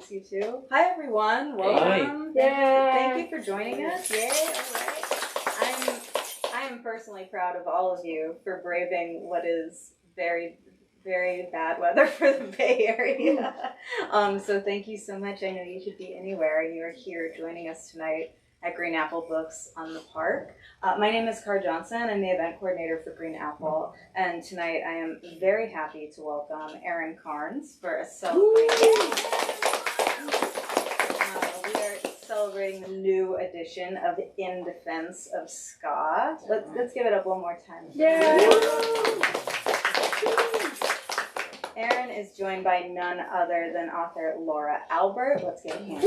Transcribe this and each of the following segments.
miss you too. Hi everyone, welcome. Thank you for joining us. Yay! All right. I am personally proud of all of you for braving what is very, very bad weather for the Bay Area. So thank you so much. I know you could be anywhere, and you are here joining us tonight at Green Apple Books on the Park. My name is Carl Johnson. I'm the event coordinator for Green Apple, and tonight I am very happy to welcome Erin Carnes for a celebration. We are celebrating the new edition of In Defense of Ska. Let's give it up one more time. Erin is joined by none other than author Laura Albert. Let's give a hand.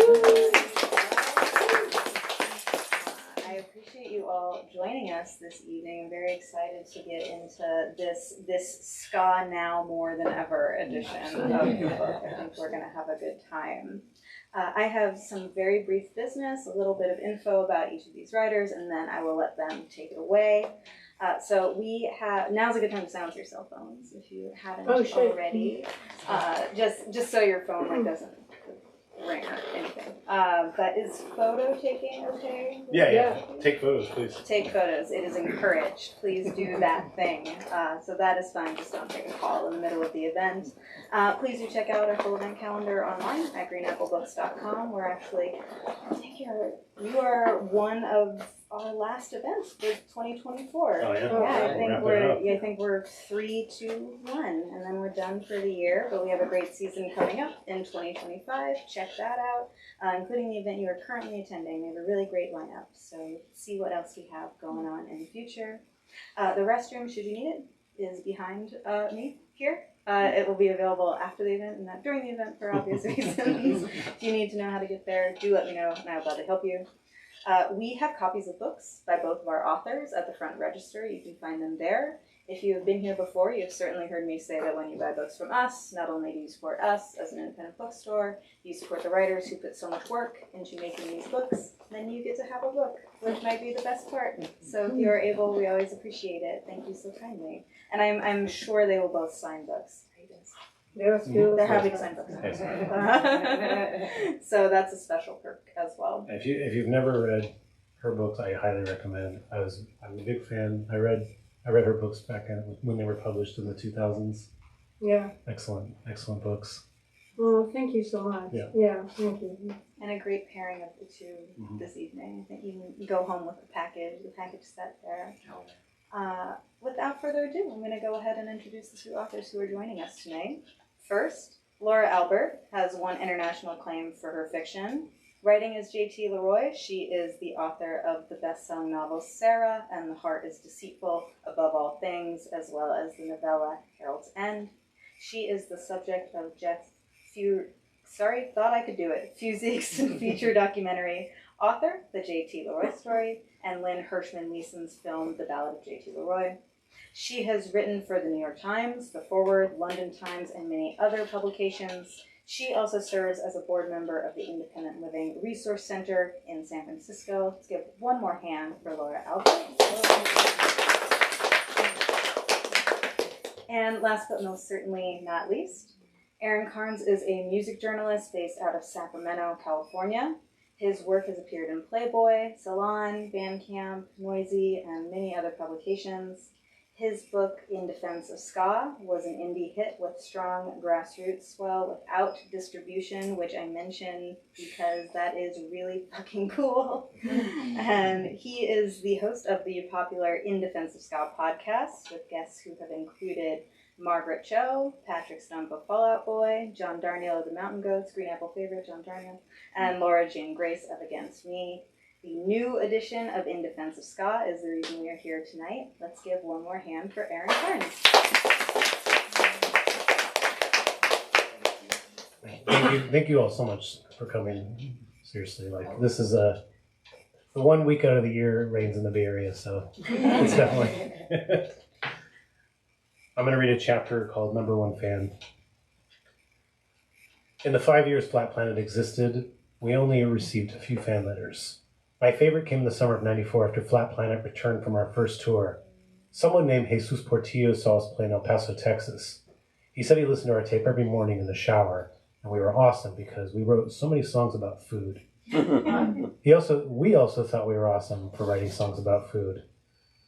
I appreciate you all joining us this evening. I'm very excited to get into this Ska Now More Than Ever edition of the book. I think we're going to have a good time. I have some very brief business, a little bit of info about each of these writers, and then I will let them take it away. So we have, now's a good time to silence your cell phones if you haven't already. Just so your phone doesn't ring or anything. But is photo taking okay? Yeah. Take photos, please. Take photos. It is encouraged. Please do that thing. So that is fine. Just don't take a call in the middle of the event. Please do check out our full event calendar online at greenapplebooks.com. We're actually, I think you are one of our last events for 2024. Oh, yeah? I think we're 3, 2, 1, and then we're done for the year. But we have a great season coming up in 2025. Check that out, including the event you are currently attending. We have a really great lineup, so see what else we have going on in the future. The restroom, should you need it, is behind me here. It will be available after the event and not during the event for obvious reasons. If you need to know how to get there, do let me know, and I'll gladly help you. We have copies of books by both of our authors at the front register. You can find them there. If you have been here before, you have certainly heard me say that when you buy books from us, not only do you support us as an independent bookstore, you support the writers who put so much work into making these books, then you get to have a book, which might be the best part. So if you are able, we always appreciate it. Thank you so kindly. And I'm sure they will both sign books. They're happy to sign books. So that's a special perk as well. If you've never read her books, I highly recommend. I'm a big fan. I read her books back when they were published in the 2000s. Yeah. Excellent books. Well, thank you so much. Yeah, thank you. And a great pairing of the two this evening. I think you can go home with the package set there. Without further ado, I'm going to go ahead and introduce the two authors who are joining us tonight. First, Laura Albert has won international acclaim for her fiction. Writing as J.T. Leroy, she is the author of the best-selling novel Sarah and The Heart is Deceitful Above All Things, as well as the novella Herald's End. She is the subject of Jeff Fuzik's feature documentary, author, The J.T. Leroy Story, and Lynn Hirschman Leeson's film, The Ballad of J.T. Leroy. She has written for the New York Times, The Forward, London Times, and many other publications. She also serves as a board member of the Independent Living Resource Center in San Francisco. Let's give one more hand for Laura Albert. And last but most certainly not least, Erin Carnes is a music journalist based out of Sacramento, California. His work has appeared in Playboy, Salon, Bandcamp, Noisy, and many other publications. His book, In Defense of Ska, was an indie hit with strong grassroots swell without distribution, which I mention because that is really fucking cool. And he is the host of the popular In Defense of Ska podcast with guests who have included Margaret Cho, Patrick Stump of Fall Out Boy, John Darnielle of the Mountain Goats, Green Apple favorite John Darnielle, and Laura Jane Grace of Against Me. The new edition of In Defense of Ska is the reason we are here tonight. Let's give one more hand for Erin Carnes. Thank you all so much for coming. Seriously, this is the 1 week out of the year it rains in the Bay Area, so it's definitely. I'm going to read a chapter called Number One Fan. In the 5 years Flat Planet existed, we only received a few fan letters. My favorite came in the summer of '94 after Flat Planet returned from our first tour. Someone named Jesus Portillo saw us play in El Paso, Texas. He said he listened to our tape every morning in the shower and we were awesome because we wrote so many songs about food. We also thought we were awesome for writing songs about food.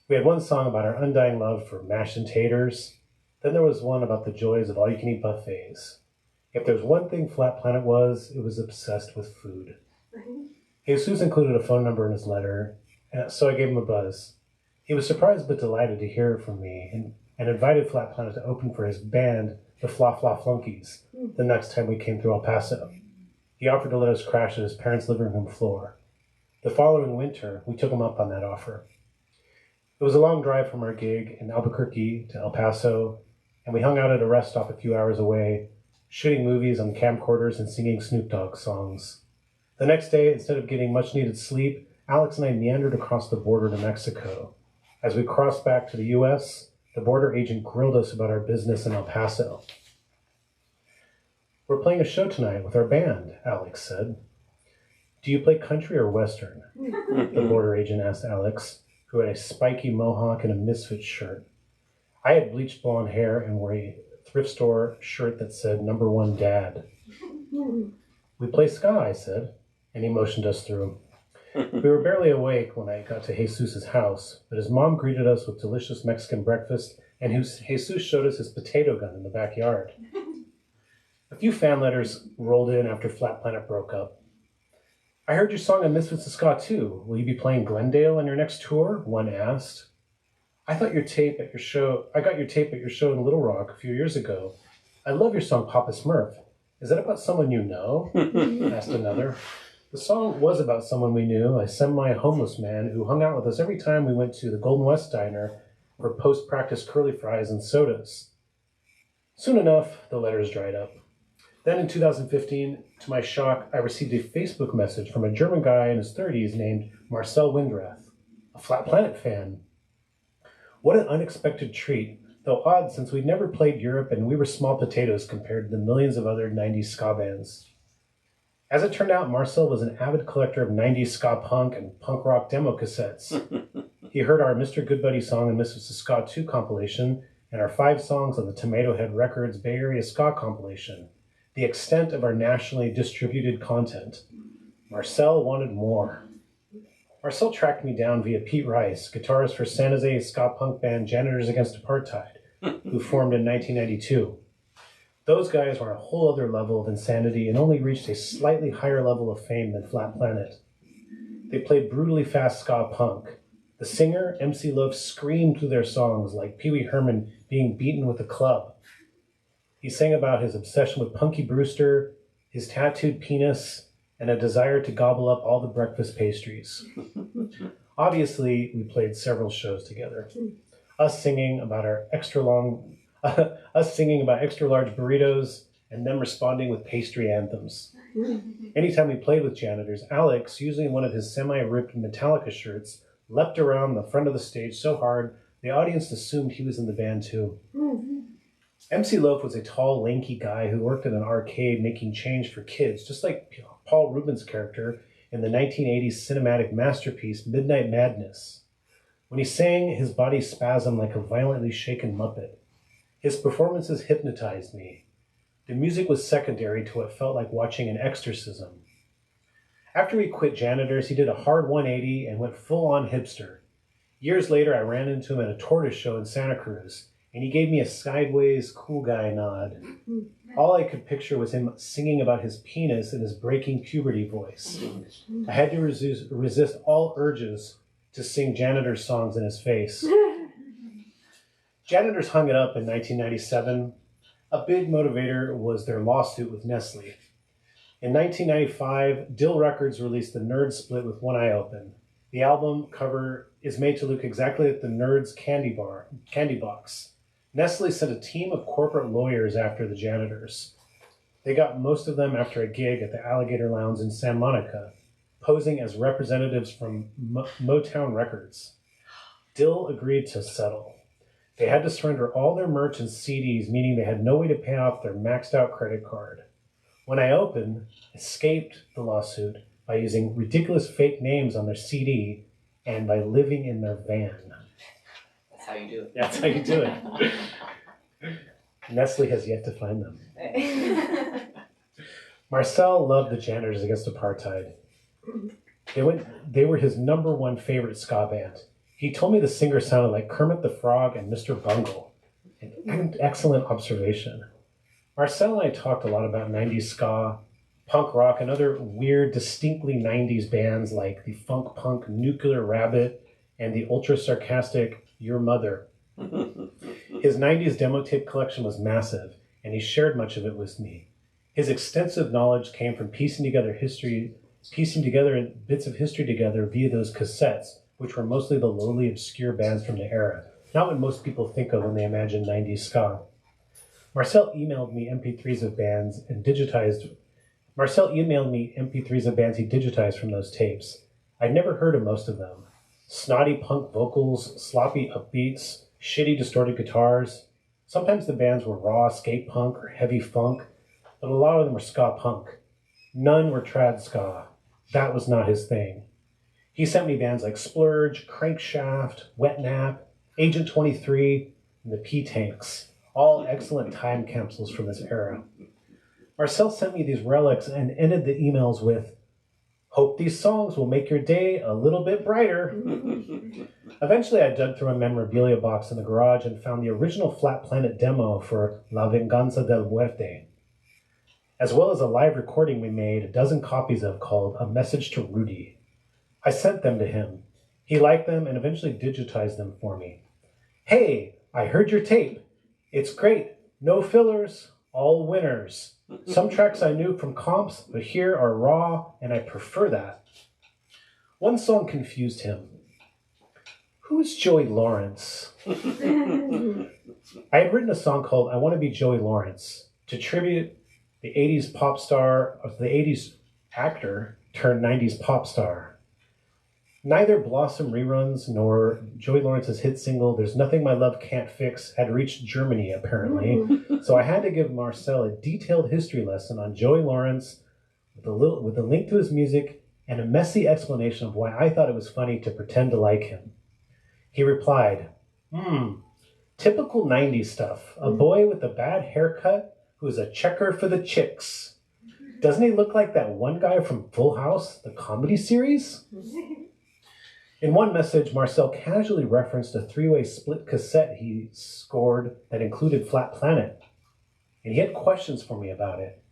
We had one song about our undying love for mashed and taters. Then there was one about the joys of all-you-can-eat buffets. If there's one thing Flat Planet was, it was obsessed with food. Jesus included a phone number in his letter, and so I gave him a buzz. He was surprised but delighted to hear from me and invited Flat Planet to open for his band, the Fla Fla Flunkies, the next time we came through El Paso. He offered to let us crash at his parents' living room floor. The following winter, we took him up on that offer. It was a long drive from our gig in Albuquerque to El Paso, and we hung out at a rest stop a few hours away, shooting movies on camcorders and singing Snoop Dogg songs. The next day, instead of getting much-needed sleep, Alex and I meandered across the border to Mexico. As we crossed back to the U.S., the border agent grilled us about our business in El Paso. "We're playing a show tonight with our band," Alex said. "Do you play country or western?" the border agent asked Alex, who had a spiky mohawk and a Misfits shirt. I had bleached blonde hair and wore a thrift store shirt that said #1 Dad. "We play ska," I said, and he motioned us through. We were barely awake when I got to Jesus' house, but his mom greeted us with delicious Mexican breakfast, and Jesus showed us his potato gun in the backyard. A few fan letters rolled in after Flat Planet broke up. "I heard your song on Misfits of Ska too. Will you be playing Glendale on your next tour?" one asked. I got your tape at your show in Little Rock a few years ago. I love your song Papa Smurf. Is that about someone you know?" asked another. The song was about someone we knew, a semi-homeless man who hung out with us every time we went to the Golden West Diner for post-practice curly fries and sodas. Soon enough, the letters dried up. Then in 2015, to my shock, I received a Facebook message from a German guy in his 30s named Marcel Windrath, a Flat Planet fan. What an unexpected treat, though odd since we'd never played Europe and we were small potatoes compared to the millions of other 90s ska bands. As it turned out, Marcel was an avid collector of 90s ska punk and punk rock demo cassettes. He heard our Mr. Goodbuddy song and Misfits of Ska 2 compilation and our 5 songs on the Tomato Head Records Bay Area Ska compilation, the extent of our nationally distributed content. Marcel wanted more. Marcel tracked me down via Pete Rice, guitarist for San Jose ska punk band Janitors Against Apartheid, who formed in 1992. Those guys were on a whole other level of insanity and only reached a slightly higher level of fame than Flat Planet. They played brutally fast ska punk. The singer, MC Loaf, screamed through their songs like Pee Wee Herman being beaten with a club. He sang about his obsession with Punky Brewster, his tattooed penis, and a desire to gobble up all the breakfast pastries. Obviously, we played several shows together. Us singing about extra large burritos, and them responding with pastry anthems. Anytime we played with Janitors, Alex, usually in one of his semi-ripped Metallica shirts, leapt around the front of the stage so hard the audience assumed he was in the band too. MC Loaf was a tall, lanky guy who worked at an arcade making change for kids, just like Paul Rubin's character in the 1980s cinematic masterpiece Midnight Madness. When he sang, his body spasmed like a violently shaken Muppet. His performances hypnotized me. The music was secondary to what felt like watching an exorcism. After he quit Janitors, he did a hard 180 and went full-on hipster. Years later, I ran into him at a Tortoise show in Santa Cruz, and he gave me a sideways cool guy nod. All I could picture was him singing about his penis in his breaking puberty voice. I had to resist all urges to sing Janitors songs in his face. Janitors hung it up in 1997. A big motivator was their lawsuit with Nestle. In 1995, Dill Records released the Nerds split with One Eye Open. The album cover is made to look exactly like the Nerds candy box. Nestle sent a team of corporate lawyers after the Janitors. They got most of them after a gig at the Alligator Lounge in Santa Monica, posing as representatives from Motown Records. Dill agreed to settle. They had to surrender all their merch and CDs, meaning they had no way to pay off their maxed out credit card. When I Open escaped the lawsuit by using ridiculous fake names on their CD and by living in their van. That's how you do it. That's how you do it. Nestle has yet to find them. Marcel loved the Janitors Against Apartheid. They were his number one favorite ska band. He told me the singer sounded like Kermit the Frog and Mr. Bungle. An excellent observation. Marcel and I talked a lot about 90s ska, punk rock, and other weird, distinctly 90s bands like the funk punk Nuclear Rabbit and the ultra sarcastic Your Mother. His 90s demo tape collection was massive, and he shared much of it with me. His extensive knowledge came from piecing together bits of history together via those cassettes, which were mostly the lowly, obscure bands from the era, not what most people think of when they imagine 90s ska. Marcel emailed me MP3s of bands he digitized from those tapes. I'd never heard of most of them. Snotty punk vocals, sloppy upbeats, shitty distorted guitars. Sometimes the bands were raw skate punk or heavy funk, but a lot of them were ska punk. None were trad ska. That was not his thing. He sent me bands like Splurge, Crankshaft, Wet Nap, Agent 23, and the P-Tanks, all excellent time capsules from this era. Marcel sent me these relics and ended the emails with, "Hope these songs will make your day a little bit brighter." Eventually, I dug through a memorabilia box in the garage and found the original Flat Planet demo for La Venganza del Muerte, as well as a live recording we made a dozen copies of called A Message to Rudy. I sent them to him. He liked them and eventually digitized them for me. "Hey, I heard your tape. It's great. No fillers, all winners. Some tracks I knew from comps, but here are raw, and I prefer that." One song confused him. Who's Joey Lawrence? I had written a song called I Want to Be Joey Lawrence to tribute the 80s pop star, or the 80s actor turned 90s pop star. Neither Blossom reruns nor Joey Lawrence's hit single There's Nothing My Love Can't Fix had reached Germany, apparently. So I had to give Marcel a detailed history lesson on Joey Lawrence with a link to his music and a messy explanation of why I thought it was funny to pretend to like him. He replied, typical 90s stuff. A boy with a bad haircut who's a checker for the chicks. Doesn't he look like that one guy from Full House, the comedy series? In one message, Marcel casually referenced a three-way split cassette he scored that included Flat Planet, and he had questions for me about it.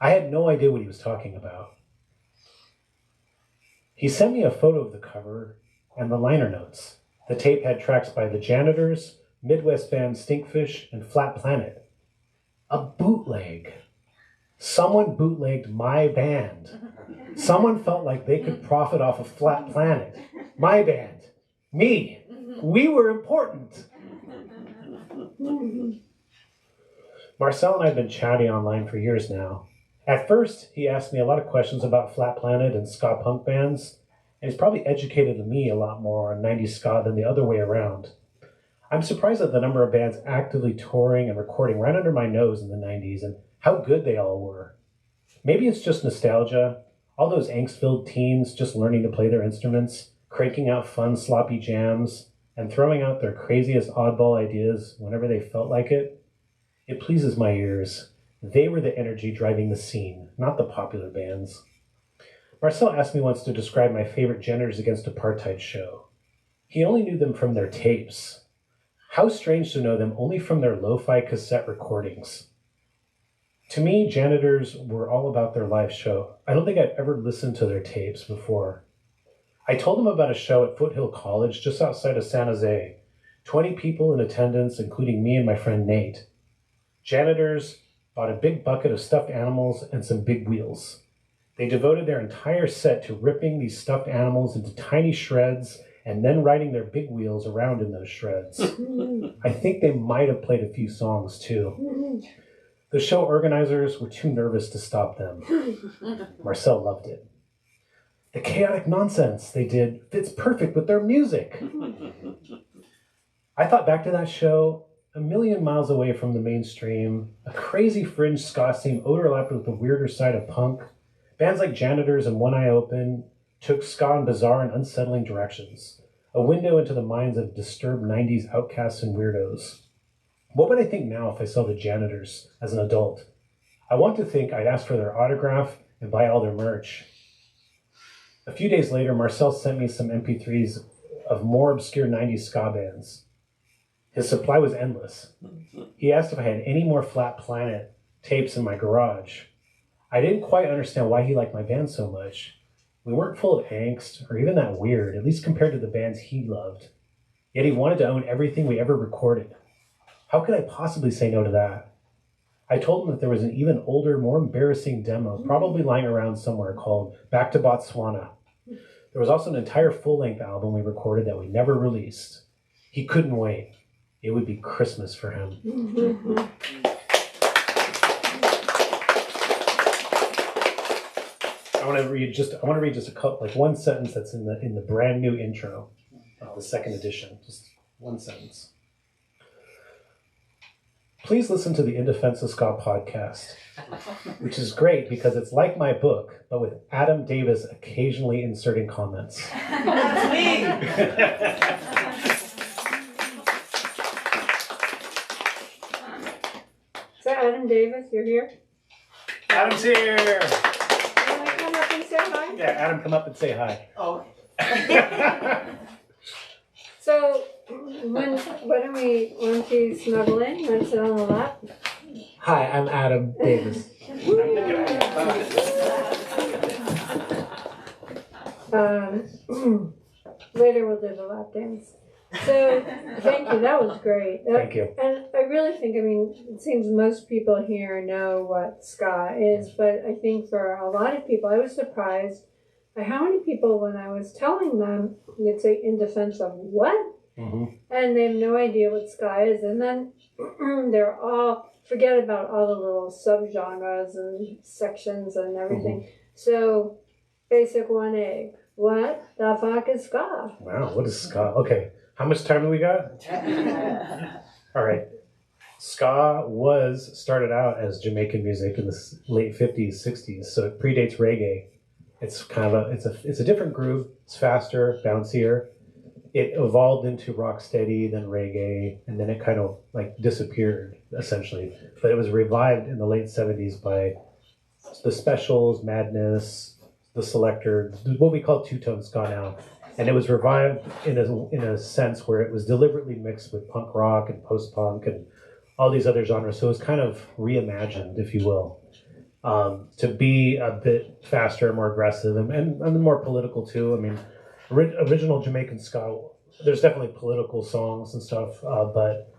I had no idea what he was talking about. He sent me a photo of the cover and the liner notes. The tape had tracks by The Janitors, Midwest band Stinkfish, and Flat Planet. A bootleg. Someone bootlegged my band. Someone felt like they could profit off of Flat Planet. My band. Me. We were important. Marcel and I have been chatting online for years now. At first, he asked me a lot of questions about Flat Planet and ska punk bands, and he's probably educated me a lot more on 90s ska than the other way around. I'm surprised at the number of bands actively touring and recording right under my nose in the 90s and how good they all were. Maybe it's just nostalgia, all those angst-filled teens just learning to play their instruments, cranking out fun, sloppy jams, and throwing out their craziest oddball ideas whenever they felt like it. It pleases my ears. They were the energy driving the scene, not the popular bands. Marcel asked me once to describe my favorite Janitors Against Apartheid show. He only knew them from their tapes. How strange to know them only from their lo-fi cassette recordings. To me, Janitors were all about their live show. I don't think I'd ever listened to their tapes before. I told them about a show at Foothill College just outside of San Jose. 20 people in attendance, including me and my friend Nate. Janitors bought a big bucket of stuffed animals and some big wheels. They devoted their entire set to ripping these stuffed animals into tiny shreds and then riding their big wheels around in those shreds. I think they might have played a few songs too. The show organizers were too nervous to stop them. Marcel loved it. The chaotic nonsense they did fits perfect with their music. I thought back to that show, a million miles away from the mainstream, a crazy fringe ska scene overlapped with the weirder side of punk. Bands like Janitors and One Eye Open took ska in bizarre and unsettling directions, a window into the minds of disturbed 90s outcasts and weirdos. What would I think now if I saw the Janitors as an adult? I want to think I'd ask for their autograph and buy all their merch. A few days later, Marcel sent me some MP3s of more obscure 90s ska bands. His supply was endless. He asked if I had any more Flat Planet tapes in my garage. I didn't quite understand why he liked my band so much. We weren't full of angst or even that weird, at least compared to the bands he loved. Yet he wanted to own everything we ever recorded. How could I possibly say no to that? I told him that there was an even older, more embarrassing demo, probably lying around somewhere, called Back to Botswana. There was also an entire full-length album we recorded that we never released. He couldn't wait. It would be Christmas for him. I want to read just a couple, like one sentence that's in the brand new intro of the second edition. Just one sentence. Please listen to the In Defense of Ska podcast, which is great because it's like my book, but with Adam Davis occasionally inserting comments. That's me! Is that Adam Davis? You're here? Adam's here! You want to come up and say hi? Yeah, Adam, come up and say hi. Oh. So, why don't you snuggle in? You want to sit on the lap? Hi, I'm Adam Davis. Later we'll do the lap dance. So, thank you. That was great. Thank you. And I really think, it seems most people here know what ska is, but I think for a lot of people, I was surprised by how many people, when I was telling them, they'd say, in defense of what? Mm-hmm. And they have no idea what ska is. And then they're all, forget about all the little subgenres and sections and everything. Mm-hmm. So, basic 1A. What the fuck is ska? Wow, what is ska? Okay, how much time do we got? All right. Ska started out as Jamaican music in the late 50s, 60s, so it predates reggae. It's kind of it's a different groove. It's faster, bouncier. It evolved into rocksteady, then reggae, and then it kind of like disappeared essentially. But it was revived in the late 70s by the Specials, Madness, the Selector, what we call two-tone ska now. And it was revived in a sense where it was deliberately mixed with punk rock and post-punk and all these other genres. So it was kind of reimagined, if you will, to be a bit faster, more aggressive, and more political too. I mean, original Jamaican ska, there's definitely political songs and stuff, but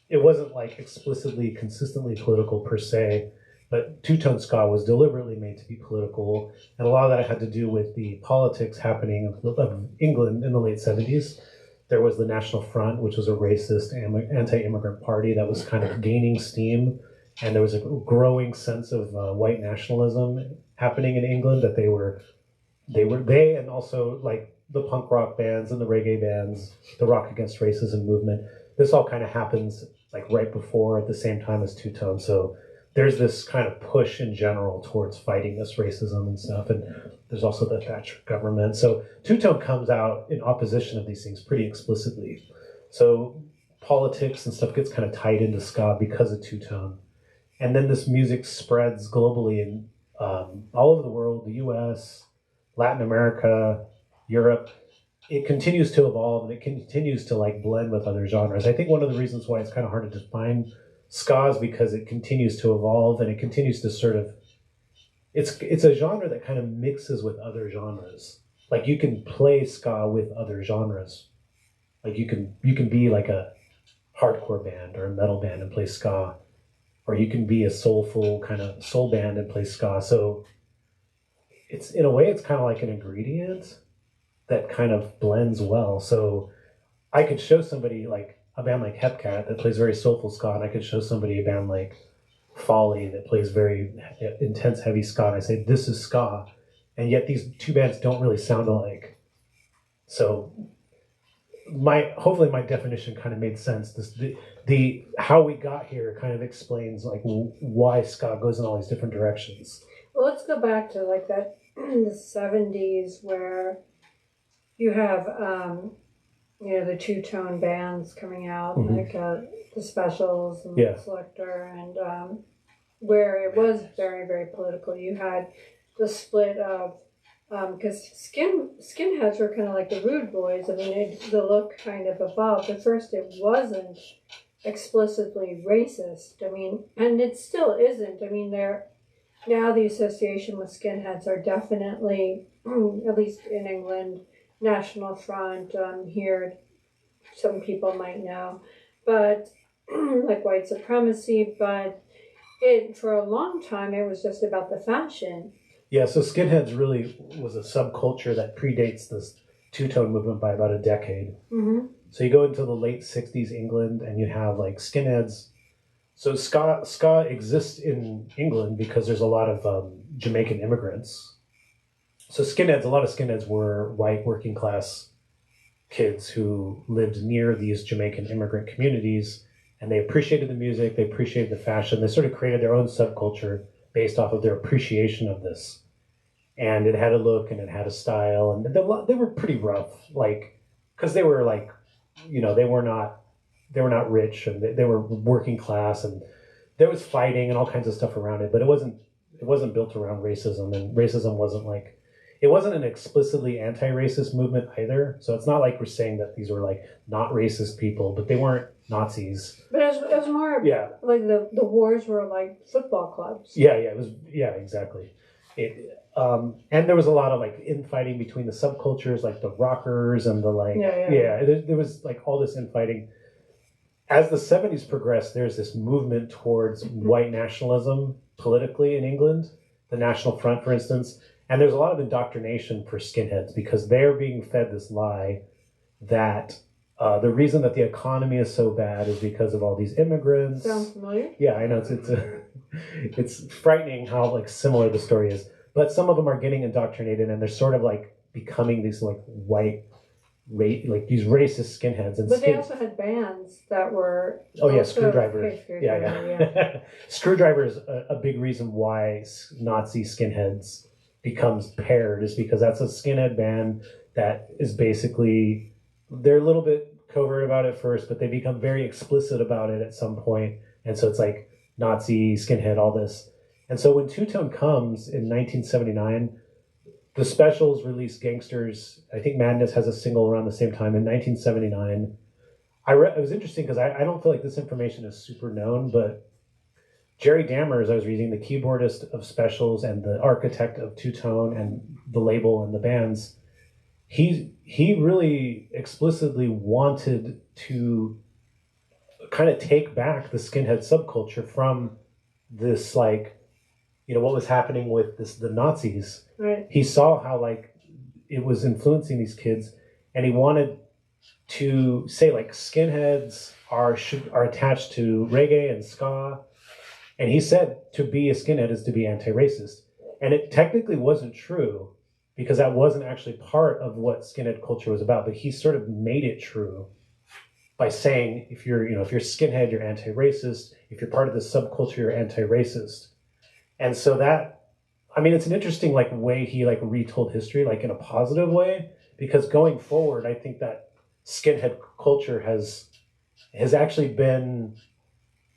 it wasn't like explicitly, consistently political per se. But two-tone ska was deliberately made to be political, and a lot of that had to do with the politics happening of England in the late 70s. There was the National Front, which was a racist anti-immigrant party that was kind of gaining steam, and there was a growing sense of white nationalism happening in England that they and also like the punk rock bands and the reggae bands, the Rock Against Racism movement. This all kind of happens like right before, at the same time as two-tone. So there's this kind of push in general towards fighting this racism and stuff. And there's also the Thatcher government. So two-tone comes out in opposition of these things pretty explicitly. So politics and stuff gets kind of tied into ska because of two-tone. And then this music spreads globally in all over the world, the US, Latin America, Europe. It continues to evolve and it continues to like blend with other genres. I think one of the reasons why it's kind of hard to define ska is because it continues to evolve and it continues to sort of, it's a genre that kind of mixes with other genres. Like you can play ska with other genres. Like you can be like a hardcore band or a metal band and play ska, or you can be a soulful kind of soul band and play ska. So it's, in a way, it's kind of like an ingredient that kind of blends well. So I could show somebody like a band like Hepcat that plays very soulful ska, and I could show somebody a band like Folly that plays very intense, heavy ska, and I say, this is ska. And yet these two bands don't really sound alike. So hopefully my definition kind of made sense. The how we got here kind of explains like why ska goes in all these different directions. Well, let's go back to like that in the 70s where you have the two-tone bands coming out, like the Specials and the Selector, and where it was very, very political. You had the split of, because skinheads were kind of like the rude boys. I mean, the look kind of evolved. At first, it wasn't explicitly racist. I mean, and it still isn't. I mean, now the association with skinheads are definitely, at least in England, National Front. Here, some people might know, but like white supremacy. But for a long time, it was just about the fashion. Yeah, so skinheads really was a subculture that predates this two-tone movement by about a decade. Mm-hmm. So you go into the late 60s England and you have like skinheads. So ska exists in England because there's a lot of Jamaican immigrants. So a lot of skinheads were white working class kids who lived near these Jamaican immigrant communities, and they appreciated the music, they appreciated the fashion. They sort of created their own subculture based off of their appreciation of this. And it had a look and it had a style, and they were pretty rough, like, because they were like, they were not rich, and they were working class, and there was fighting and all kinds of stuff around it, but it wasn't built around racism, and racism it wasn't an explicitly anti-racist movement either. So it's not like we're saying that these were like not racist people, but they weren't Nazis. But it was more like the wars were like football clubs. Exactly. And there was a lot of like infighting between the subcultures, like the rockers and the like. There was like all this infighting. As the 70s progressed, there's this movement towards white nationalism politically in England, the National Front, for instance. And there's a lot of indoctrination for skinheads because they're being fed this lie that the reason that the economy is so bad is because of all these immigrants. Sounds familiar? Yeah, I know. It's frightening how like similar the story is. But some of them are getting indoctrinated, and they're sort of like becoming these like like these racist skinheads. And they also had bands that were. Oh yeah, Screwdriver. Yeah. Screwdriver is a big reason why Nazi skinheads becomes paired, is because that's a skinhead band that is basically, they're a little bit covert about it first, but they become very explicit about it at some point. And so it's like Nazi, skinhead, all this. And so when Two-Tone comes in 1979, the Specials released Gangsters. I think Madness has a single around the same time in 1979. It was interesting because I don't feel like this information is super known, but Jerry Dammers, I was reading, the keyboardist of Specials and the architect of Two-Tone and the label and the bands, he really explicitly wanted to kind of take back the skinhead subculture from this, like, what was happening with the Nazis. Right. He saw how like it was influencing these kids, and he wanted to say like skinheads are attached to reggae and ska. And he said to be a skinhead is to be anti-racist. And it technically wasn't true because that wasn't actually part of what skinhead culture was about. But he sort of made it true by saying if you're skinhead, you're anti-racist. If you're part of the subculture, you're anti-racist. And so it's an interesting like way he like retold history, like in a positive way, because going forward, I think that skinhead culture has actually been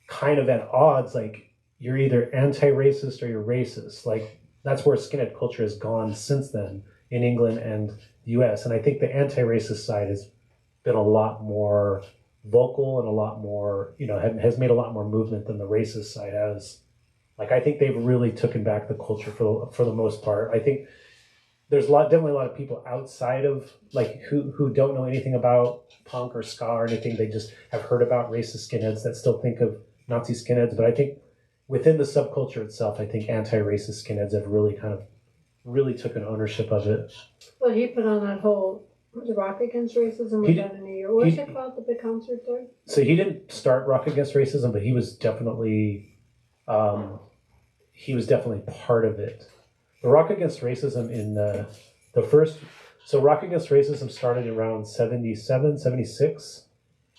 kind of at odds. Like, you're either anti-racist or you're racist. Like, that's where skinhead culture has gone since then in England and the US. And I think the anti-racist side has been a lot more vocal and a lot more, has made a lot more movement than the racist side has. Like, I think they've really taken back the culture for the most part. I think there's definitely a lot of people outside of like who don't know anything about punk or ska or anything. They just have heard about racist skinheads that still think of Nazi skinheads. But I think within the subculture itself, I think anti-racist skinheads have really taken ownership of it. Well, he put on that whole Rock Against Racism was done in New York. What's it called? The big concert there? So he didn't start Rock Against Racism, but he was definitely part of it. The Rock Against Racism in the first, so Rock Against Racism started around 77, 76,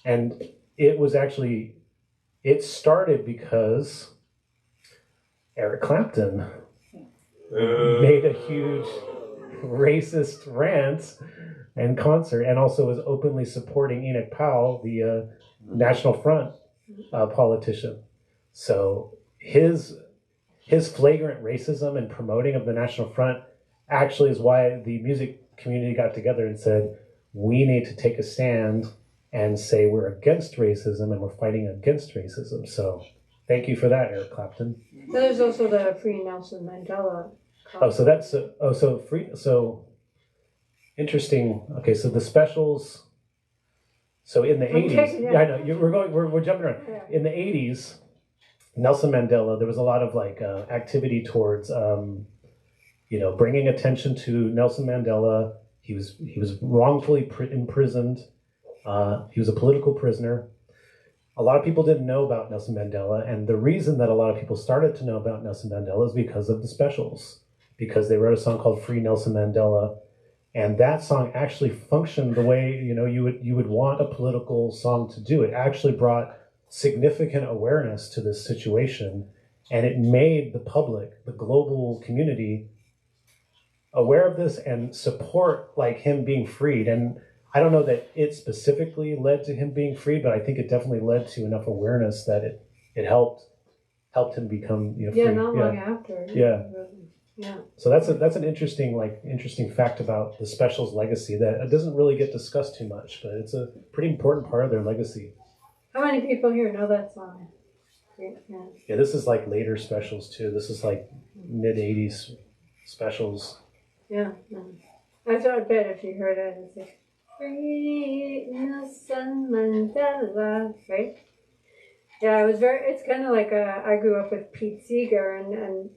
and it started because Eric Clapton made a huge racist rant and concert, and also was openly supporting Enoch Powell, the National Front politician. So his his flagrant racism and promoting of the National Front actually is why the music community got together and said, we need to take a stand and say we're against racism and we're fighting against racism. So thank you for that, Eric Clapton. There's also the Free Nelson Mandela. Oh, so that's interesting. Okay, so the specials. So in the '80s, yeah, I know we're jumping around. Yeah. In the '80s, Nelson Mandela, there was a lot of like activity towards, bringing attention to Nelson Mandela. He was wrongfully imprisoned. He was a political prisoner. A lot of people didn't know about Nelson Mandela, and the reason that a lot of people started to know about Nelson Mandela is because of the specials, because they wrote a song called "Free Nelson Mandela," and that song actually functioned the way you would want a political song to do. It actually brought significant awareness to this situation, and it made the public, the global community, aware of this and support like him being freed. And I don't know that it specifically led to him being freed, but I think it definitely led to enough awareness that it helped him become free. Yeah, not long after. Yeah. Yeah. So that's an interesting fact about the specials' legacy that it doesn't really get discussed too much, but it's a pretty important part of their legacy. How many people here know that song? Yeah. Yeah, this is like later specials too. This is like mid '80s specials. Yeah. I thought, I bet if you heard it, it's like, Free Nelson Mandela, right? Yeah, it's kind of like I grew up with Pete Seeger, and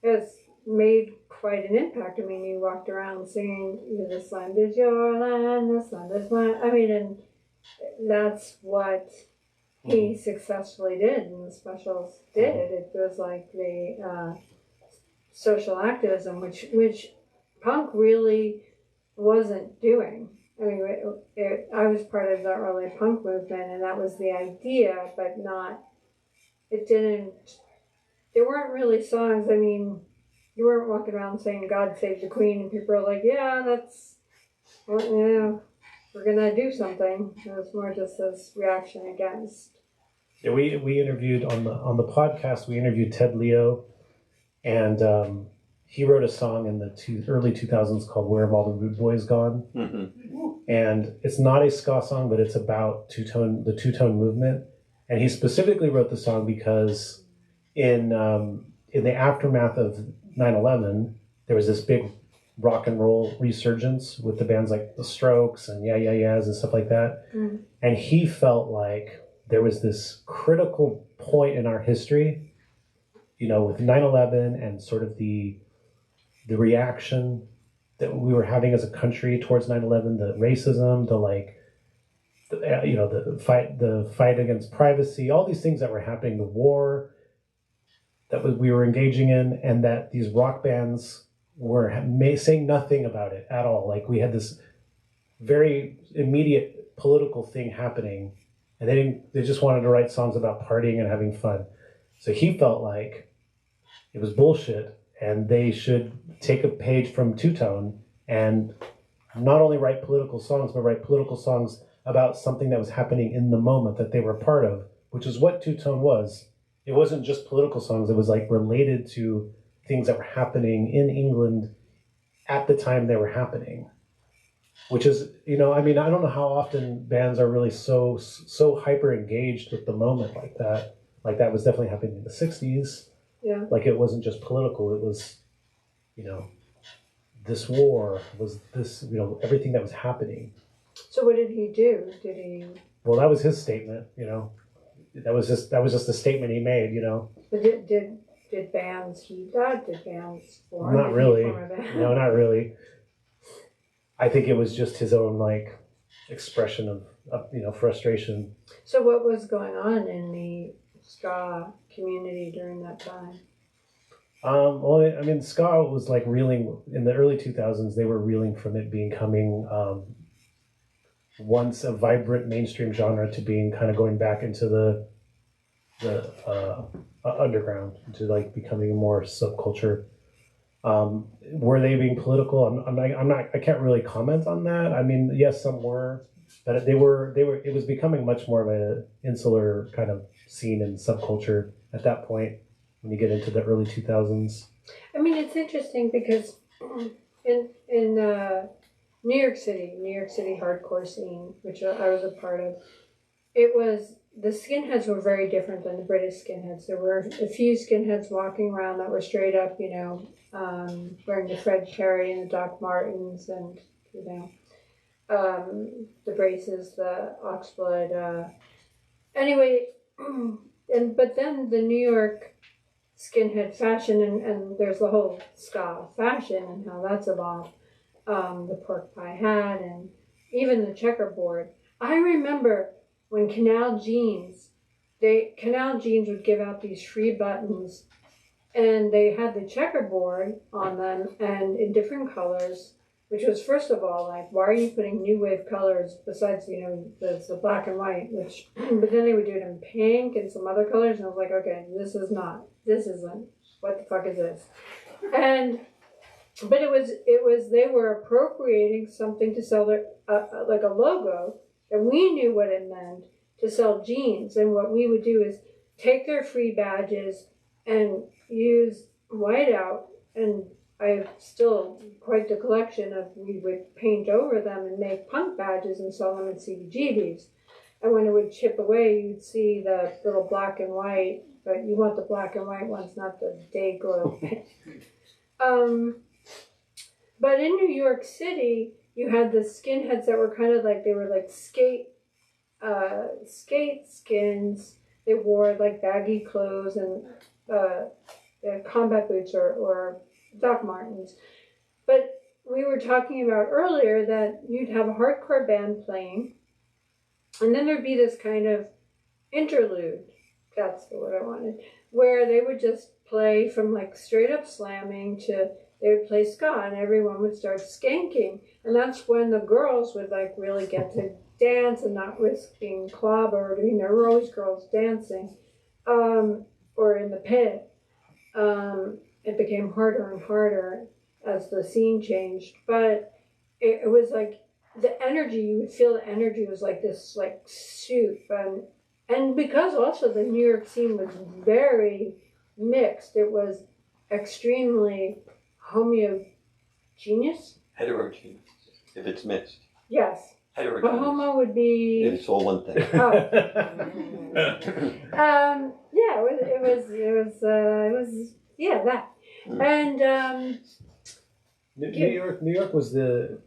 it's made quite an impact. I mean, he walked around singing, "This land is your land, this land is mine." I mean, and that's what he successfully did, and the specials did. It was like the social activism, which punk really wasn't doing. I mean, I was part of the early punk movement, and that was the idea, but there weren't really songs. I mean, you weren't walking around saying "God Save the Queen," and people were like, "Yeah, we're gonna do something." It was more just this reaction against. Yeah, we interviewed on the podcast. We interviewed Ted Leo, and he wrote a song in the early 2000s called "Where Have All the Rude Boys Gone?" Mm-hmm. And it's not a ska song, but it's about the two-tone movement. And he specifically wrote the song because in the aftermath of 9/11, there was this big rock and roll resurgence with the bands like the Strokes and Yeah Yeah Yeahs and stuff like that. Mm. And he felt like there was this critical point in our history, with 9/11 and sort of the reaction that we were having as a country towards 9/11, the racism, the fight against privacy, all these things that were happening, the war that we were engaging in, and that these rock bands were saying nothing about it at all. Like we had this very immediate political thing happening, and they just wanted to write songs about partying and having fun. So he felt like it was bullshit, and they should take a page from Two Tone and not only write political songs, but write political songs about something that was happening in the moment that they were a part of, which is what Two Tone was. It wasn't just political songs. It was like related to things that were happening in England at the time they were happening, which is, I don't know how often bands are really so hyper engaged with the moment like that. Like that was definitely happening in the 60s. Yeah. Like it wasn't just political. It was, this war was this, everything that was happening. So what did he do? Well, that was his statement, That was just a statement he made, But did bands heed that? Did bands form? Not really. No, not really. I think it was just his own expression of frustration. So what was going on in the ska community during that time? Ska was reeling in the early 2000s. They were reeling from it becoming once a vibrant mainstream genre to being kind of going back into the underground, to becoming a more subculture. Were they being political? I can't really comment on that. I mean, yes, some were, but it was becoming much more of an insular kind of scene and subculture at that point. when you get into the early 2000s? I mean, it's interesting because in New York City hardcore scene, which I was a part of, the skinheads were very different than the British skinheads. There were a few skinheads walking around that were straight up, wearing the Fred Perry and the Doc Martens and, the braces, the oxblood. Anyway, but then the New York skinhead fashion, and there's the whole ska fashion and how that's evolved. The pork pie hat and even the checkerboard. I remember when Canal Jeans would give out these free buttons, and they had the checkerboard on them and in different colors, which was, first of all, like, why are you putting new wave colors besides, the black and white, but then they would do it in pink and some other colors, and I was like, okay, this isn't, what the fuck is this? But they were appropriating something to sell their, like a logo, and we knew what it meant to sell jeans. And what we would do is take their free badges and use whiteout, and I have still quite the collection we would paint over them and make punk badges and sell them in CBGBs. And when it would chip away, you'd see the little black and white, but you want the black and white ones, not the day glow. But in New York City, you had the skinheads that were kind of like, they were like skate skins. They wore like baggy clothes and combat boots or Doc Martens. But we were talking about earlier that you'd have a hardcore band playing, and then there'd be this kind of interlude, that's the word I wanted, where they would just play from like straight up slamming to they would play ska, and everyone would start skanking. And that's when the girls would like really get to dance and not risk being clobbered. I mean, there were always girls dancing, or in the pit. It became harder and harder as the scene changed. But it was like the energy, you would feel the energy was like this like soup. And because also the New York scene was very mixed, it was extremely homogeneous. Heterogeneous, if it's mixed. Yes. Heterogeneous. But homo would be. It's all one thing. Oh. Yeah, it was yeah, that. And New York was New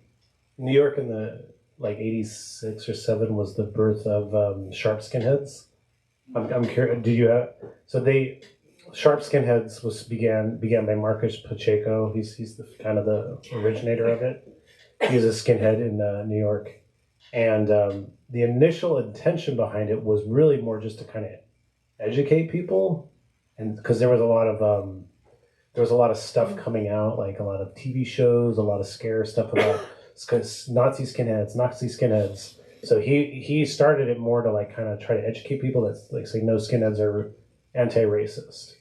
York in the like 86 or 7 was the birth of sharp skinheads. I'm curious. Do you have Sharp Skinheads began by Marcus Pacheco. He's the kind of the originator of it. He's a skinhead in New York, and the initial intention behind it was really more just to kind of educate people, and because there was a lot of stuff coming out, like a lot of TV shows, a lot of scare stuff about Nazi skinheads. So he started it more to like kind of try to educate people that like say no, skinheads are anti-racist,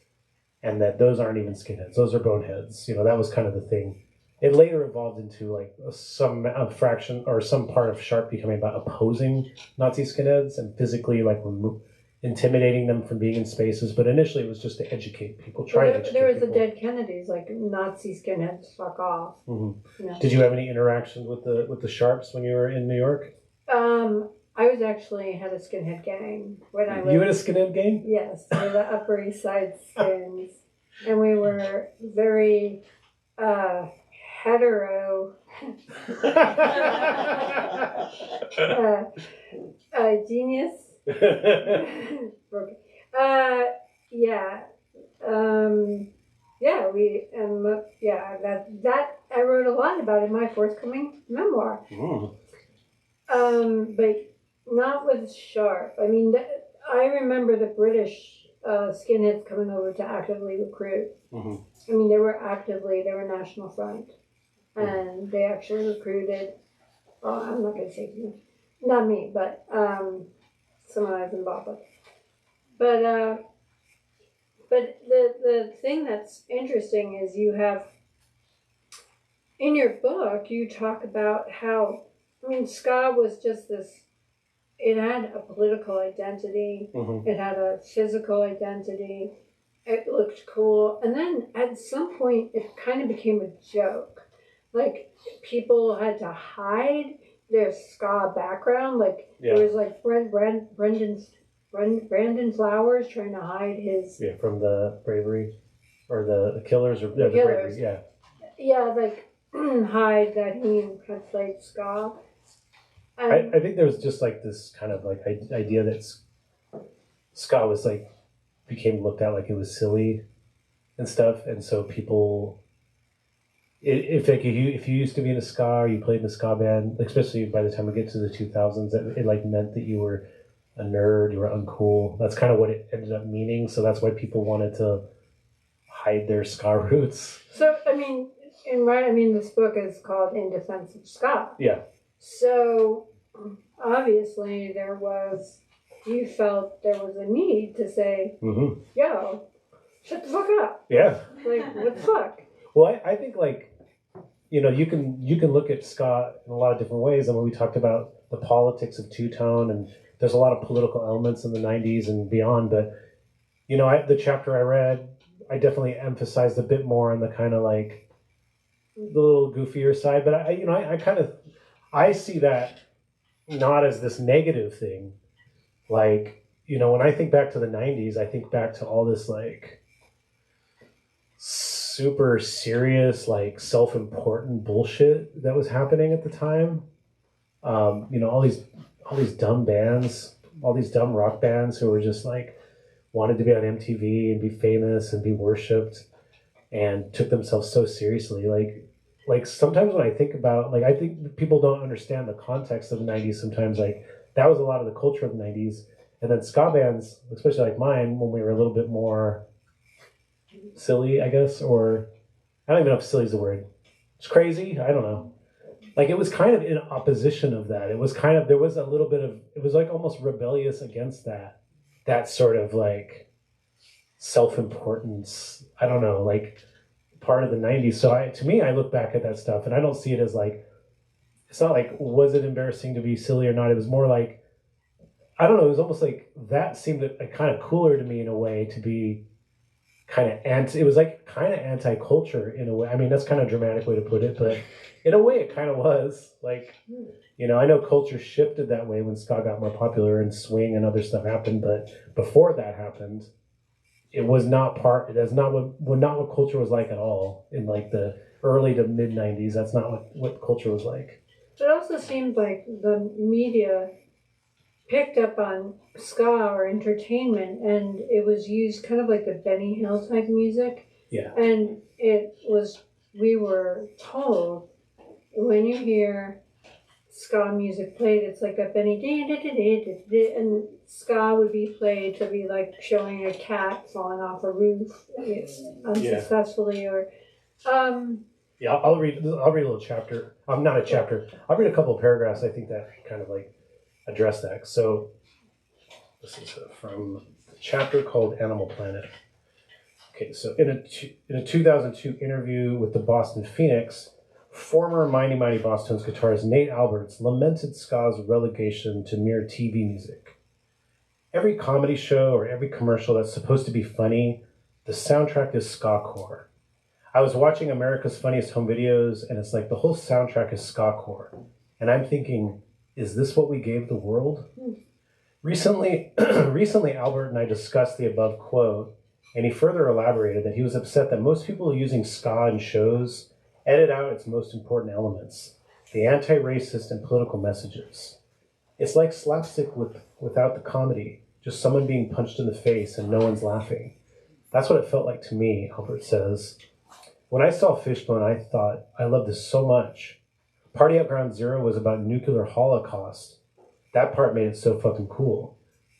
and that those aren't even skinheads; those are boneheads. That was kind of the thing. It later evolved into like a fraction or some part of Sharp becoming about opposing Nazi skinheads and physically like intimidating them from being in spaces. But initially, it was just to educate people. There was the dead Kennedys, like Nazi skinheads, fuck off. Mm-hmm. Did you have any interactions with the Sharps when you were in New York? I was actually had a skinhead gang when I was. You had a skinhead gang? Yes, we were the Upper East Side skins, and we were very hetero. Genius. Yeah. That I wrote a lot about in my forthcoming memoir. But not with Sharp. I mean, I remember the British skinheads coming over to actively recruit. Mm-hmm. I mean, they were National Front, and they actually recruited. Well, I'm not going to say me, not me, but someone I was involved with. But the thing that's interesting is you have in your book you talk about how ska was just this. It had a political identity. Mm-hmm. It had a physical identity, it looked cool. And then at some point, it kind of became a joke. Like, people had to hide their ska background. Like, there was like Brandon Flowers trying to hide his. Yeah, from the Bravery, or the Killers, or The the Killers. Bravery, yeah. Yeah, like, hide that he had played ska. And I think there was just like this kind of like idea that ska was like, became looked at like it was silly and stuff, and so people, if like if you used to be in a ska or you played in a ska band, especially by the time we get to the 2000s, it like meant that you were a nerd, you were uncool. That's kind of what it ended up meaning. So that's why people wanted to hide their ska roots. so, I mean, this book is called In Defense of Ska. Yeah. So, obviously, you felt there was a need to say, Mm-hmm. yo, shut the fuck up. Yeah. Like, what the fuck? Well, I think like, you know, you can look at ska in a lot of different ways. And when we talked about the politics of two-tone, and there's a lot of political elements in the 90s and beyond, but, you know, the chapter I read, I definitely emphasized a bit more on the kind of like the little goofier side. But I see that not as this negative thing. Like, you know, when I think back to the 90s, I think back to all this like super serious, like self-important bullshit that was happening at the time. You know, all these dumb bands, all these dumb rock bands who were just like wanted to be on MTV and be famous and be worshipped and took themselves so seriously. Like sometimes when I think about, like, I think people don't understand the context of the 90s sometimes. Like, that was a lot of the culture of the 90s. And then ska bands, especially like mine, when we were a little bit more silly, I guess, or I don't even know if silly is the word. It's crazy. I don't know. Like, it was kind of in opposition of that. It was kind of, there was a little bit of, it was like almost rebellious against that sort of like self-importance. I don't know, like part of the 90s. So to me, I look back at that stuff and I don't see it as like, it's not like, was it embarrassing to be silly or not? It was more like, I don't know, it was almost like that seemed kind of cooler to me in a way, to be kind of it was like kind of anti-culture in a way. I mean, that's kind of a dramatic way to put it, but in a way it kind of was. Like, you know, I know culture shifted that way when ska got more popular and swing and other stuff happened, but before that happened, it was not that's not what culture was like at all in like the early to mid 90s. That's not what culture was like. It also seemed like the media picked up on ska or entertainment, and it was used kind of like the Benny Hill type music. Yeah. And we were told, when you hear ska music played, it's like a Benny, and ska would be played to be like showing a cat falling off a roof unsuccessfully, or yeah, I'll read a little chapter. Not a chapter. I'll read a couple of paragraphs. I think that kind of like address that. So this is from a chapter called Animal Planet. Okay, so in a 2002 interview with the Boston Phoenix, former Mighty Mighty Bosstones guitarist Nate Alberts lamented ska's relegation to mere TV music. Every comedy show or every commercial that's supposed to be funny, the soundtrack is ska core. I was watching America's Funniest Home Videos, and it's like the whole soundtrack is ska core. And I'm thinking, is this what we gave the world? Recently, Albert and I discussed the above quote, and he further elaborated that he was upset that most people using ska in shows edit out its most important elements, the anti-racist and political messages. It's like slapstick without the comedy, just someone being punched in the face and no one's laughing. That's what it felt like to me, Albert says. When I saw Fishbone, I thought, I love this so much. Party at Ground Zero was about nuclear holocaust. That part made it so fucking cool.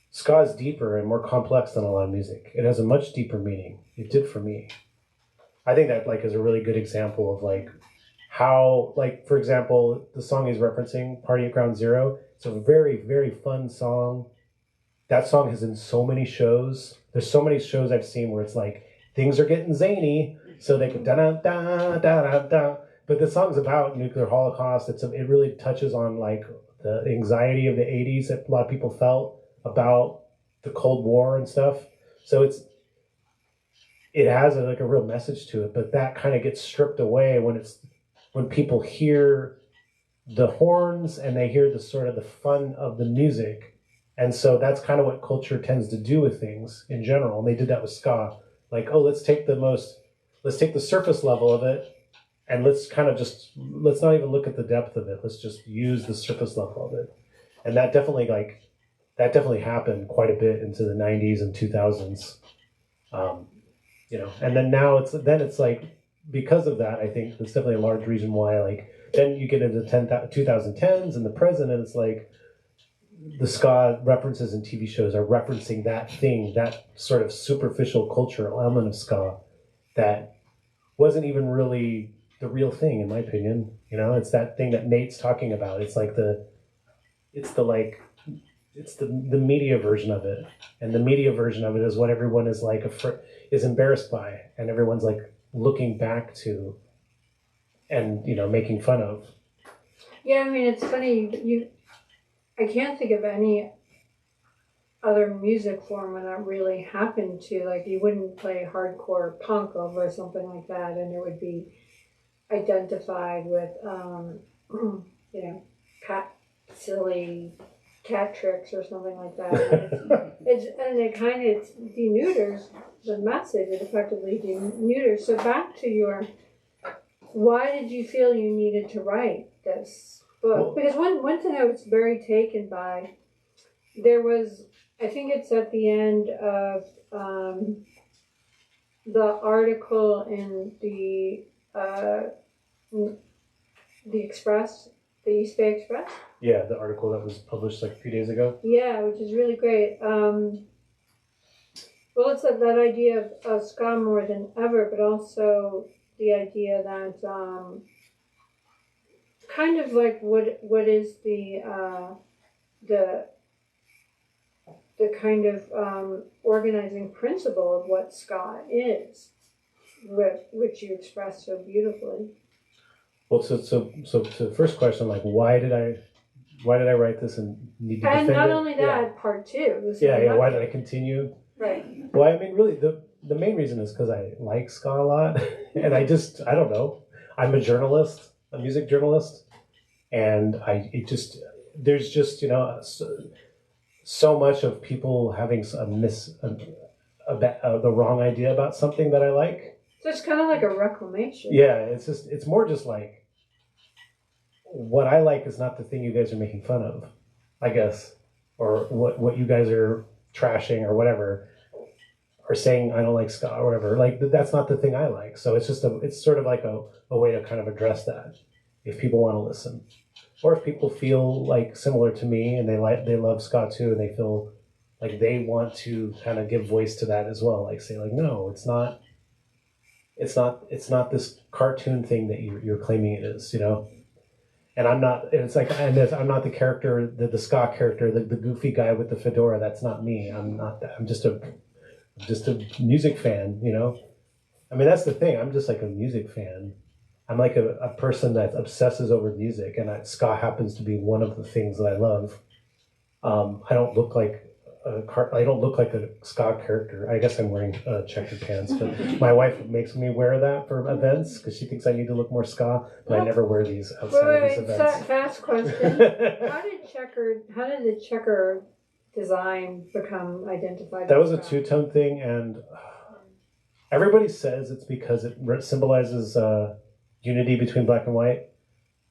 Ska is deeper and more complex than a lot of music. It has a much deeper meaning. It did for me. I think that like is a really good example of like how, like, for example, the song he's referencing, Party at Ground Zero, it's a very, very fun song. That song is in so many shows. There's so many shows I've seen where it's like, things are getting zany, so they can da-da-da-da-da-da. But the song's about nuclear holocaust. It really touches on like the anxiety of the 80s that a lot of people felt about the Cold War and stuff. So it has like a real message to it, but that kind of gets stripped away when people hear the horns and they hear the sort of the fun of the music. And so that's kind of what culture tends to do with things in general. And they did that with ska. Like, oh, let's take the surface level of it and let's not even look at the depth of it. Let's just use the surface level of it. And that definitely happened quite a bit into the 90s and 2000s. And then now it's like, because of that, I think that's definitely a large reason why, like, then you get into 2010s and the present, and it's like the ska references in TV shows are referencing that thing, that sort of superficial cultural element of ska that wasn't even really the real thing, in my opinion. It's that thing that Nate's talking about. It's like the media version of it, and the media version of it is what everyone is like is embarrassed by, and everyone's like looking back to, and making fun of. Yeah, I mean, it's funny. I can't think of any other music form when that really happened to. Like, you wouldn't play hardcore punk over something like that, and it would be identified with, silly cat tricks or something like that. It deneuters the message. It effectively deneuters. So back to why did you feel you needed to write this book? Because one thing I was very taken by, there was, I think it's at the end of the article in the Express, the East Bay Express. Yeah, the article that was published like a few days ago. Yeah, which is really great. Well, it's that idea of ska more than ever, but also the idea that kind of like what is the kind of organizing principle of what ska is, which you express so beautifully. Well, so the first question, like, why did I write this and need to defend it? And not only that, part two. Why did I continue? Right. Well, I mean, really, the main reason is because I like ska a lot, and I don't know. I'm a journalist, a music journalist, and there's just so much of people having the wrong idea about something that I like. So it's kind of like a reclamation. Yeah, it's more just like, what I like is not the thing you guys are making fun of, I guess, or what you guys are trashing or whatever, or saying I don't like ska or whatever. Like, that's not the thing I like. So it's sort of like a way to kind of address that, if people want to listen, or if people feel like similar to me and they love ska too, and they feel like they want to kind of give voice to that as well. Like, say, like, no, it's not this cartoon thing that you're claiming it is, And I'm not. It's like, I'm not the character, the ska character, the goofy guy with the fedora. That's not me. I'm not that. I'm just a music fan, I mean, that's the thing. I'm just like a music fan. I'm like a person that obsesses over music, and ska happens to be one of the things that I love. I don't look like a ska character. I guess I'm wearing checkered pants, but my wife makes me wear that for events because she thinks I need to look more ska. But I never wear these outside of these events. Fast question. How did the checker design become identified? That was a two-tone thing, and everybody says it's because it symbolizes unity between black and white,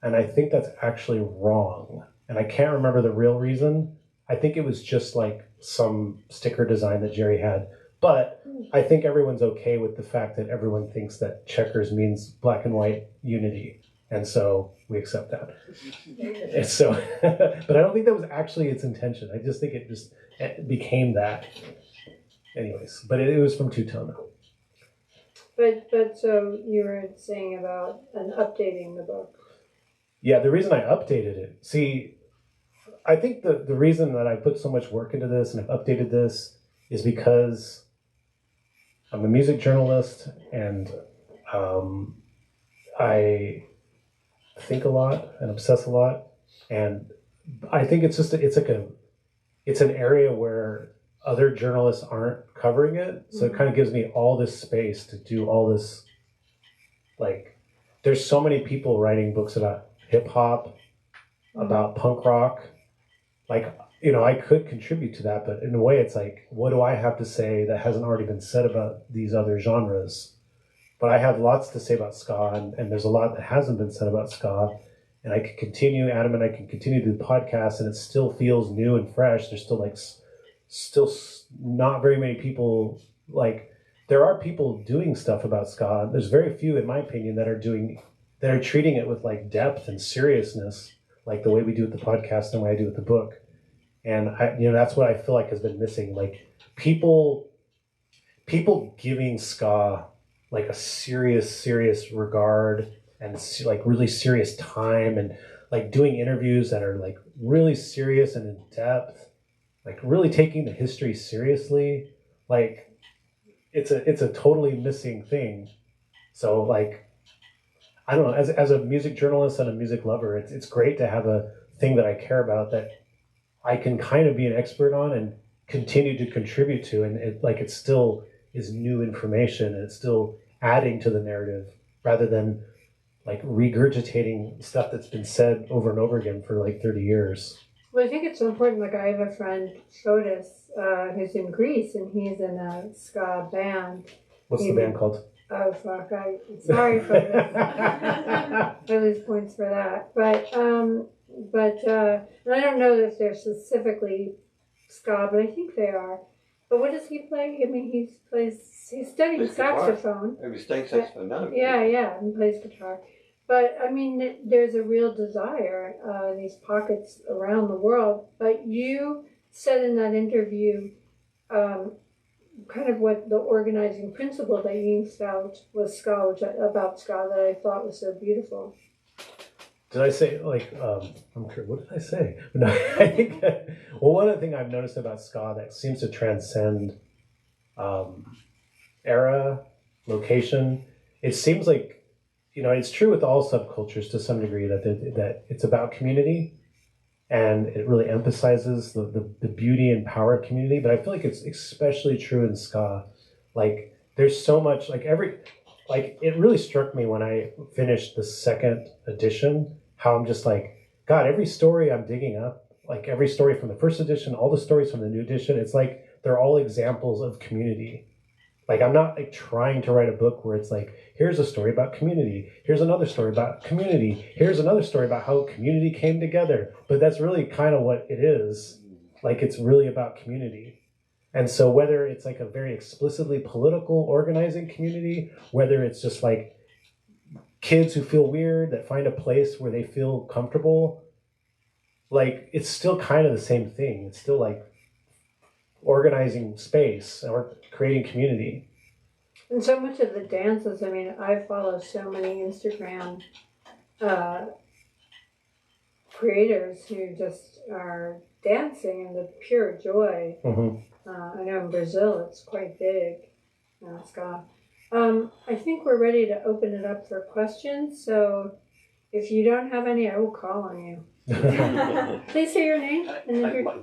and I think that's actually wrong. And I can't remember the real reason. I think it was just like some sticker design that Jerry had. But I think everyone's okay with the fact that everyone thinks that checkers means black and white unity. And so we accept that. And so, but I don't think that was actually its intention. I just think it became that. Anyways, but it was from Two-Tone. But so you were saying about updating the book. Yeah, the reason I updated it, see, I think the reason that I put so much work into this and I've updated this is because I'm a music journalist, and I think a lot and obsess a lot, and I think it's an area where other journalists aren't covering it. So it kind of gives me all this space to do all this. Like, there's so many people writing books about hip hop, about punk rock. Like, you know, I could contribute to that, but in a way it's like, what do I have to say that hasn't already been said about these other genres? But I have lots to say about ska, and there's a lot that hasn't been said about ska. And I can continue, Adam and I can continue to do podcasts, and it still feels new and fresh. There's still not very many people, like, there are people doing stuff about ska. There's very few, in my opinion, that are treating it with like depth and seriousness, like the way we do with the podcast and the way I do with the book. And that's what I feel like has been missing. Like people giving ska like a serious regard and like really serious time, and like doing interviews that are like really serious and in depth, like really taking the history seriously. Like it's a totally missing thing. So like, I don't know, as a music journalist and a music lover, it's great to have a thing that I care about that I can kind of be an expert on and continue to contribute to, and it still is new information, and it's still adding to the narrative rather than like regurgitating stuff that's been said over and over again for like 30 years. Well, I think it's so important. Like, I have a friend, Fotis, who's in Greece, and he's in a ska band. What's the band called? Oh, fuck. Sorry, Fotis. I lose points for that. But and I don't know if they're specifically ska, but I think they are. But what does he play? I mean, he's studying Plays guitar. saxophone. Maybe studying saxophone now. Yeah, and plays guitar. But I mean, there's a real desire, these pockets around the world. But you said in that interview, kind of what the organizing principle that you used out was ska, about ska, that I thought was so beautiful. Did I say, like, I'm sure, what did I say? No, I think, well, one of the things I've noticed about ska that seems to transcend era, location, it seems like, it's true with all subcultures to some degree that it's about community, and it really emphasizes the beauty and power of community. But I feel like it's especially true in ska. Like, there's so much, it really struck me when I finished the second edition, how I'm just like, God, every story I'm digging up, like every story from the first edition, all the stories from the new edition, it's like they're all examples of community. Like, I'm not like trying to write a book where it's like, here's a story about community, here's another story about community, here's another story about how community came together. But that's really kind of what it is. Like, it's really about community. And so whether it's like a very explicitly political organizing community, whether it's just like kids who feel weird that find a place where they feel comfortable, like, it's still kind of the same thing. It's still like organizing space or creating community. And so much of the dances, I mean, I follow so many Instagram creators who just are dancing in the pure joy. I know in Brazil it's quite big. Ska. I think we're ready to open it up for questions. So if you don't have any, I will call on you. Please say your name.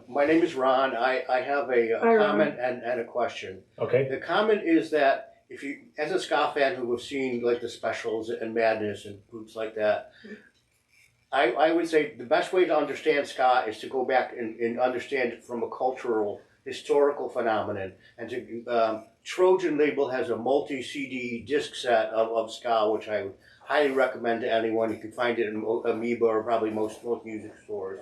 My name is Ron. I have a comment and a question. Okay. The comment is that if you, as a ska fan who have seen like the specials and Madness and groups like that, I would say the best way to understand ska is to go back and understand it from a cultural, historical phenomenon. And to Trojan Label has a multi-CD disc set of ska, which I would highly recommend to anyone. You can find it in Amoeba or probably most music stores.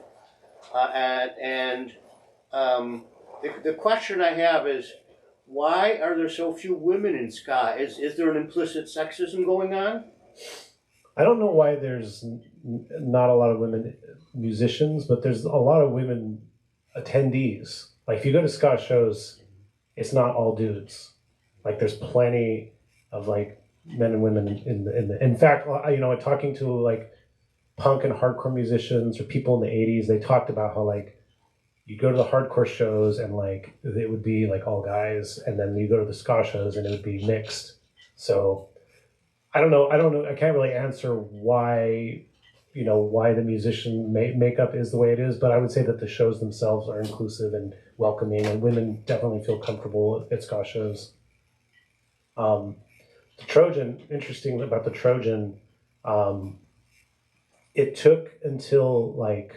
The question I have is, why are there so few women in ska? Is there an implicit sexism going on? I don't know why there's not a lot of women musicians, but there's a lot of women attendees. Like, if you go to ska shows, it's not all dudes. Like, there's plenty of like men and women in fact, talking to like punk and hardcore musicians or people in the 80s, they talked about how like you go to the hardcore shows and like it would be like all guys, and then you go to the ska shows and it would be mixed. So I don't know. I can't really answer why the musician makeup is the way it is, but I would say that the shows themselves are inclusive and welcoming, and women definitely feel comfortable at ska shows. The Trojan, interesting about the Trojan, it took until like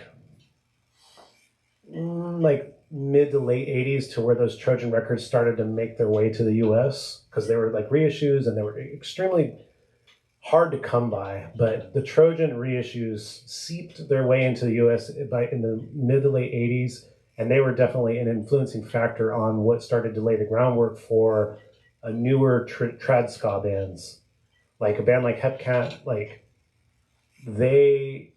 mid to late 80s to where those Trojan records started to make their way to the US, because they were like reissues and they were extremely hard to come by. But the Trojan reissues seeped their way into the US in the mid to late 80s, and they were definitely an influencing factor on what started to lay the groundwork for a newer trad ska bands. Like a band like Hepcat, like they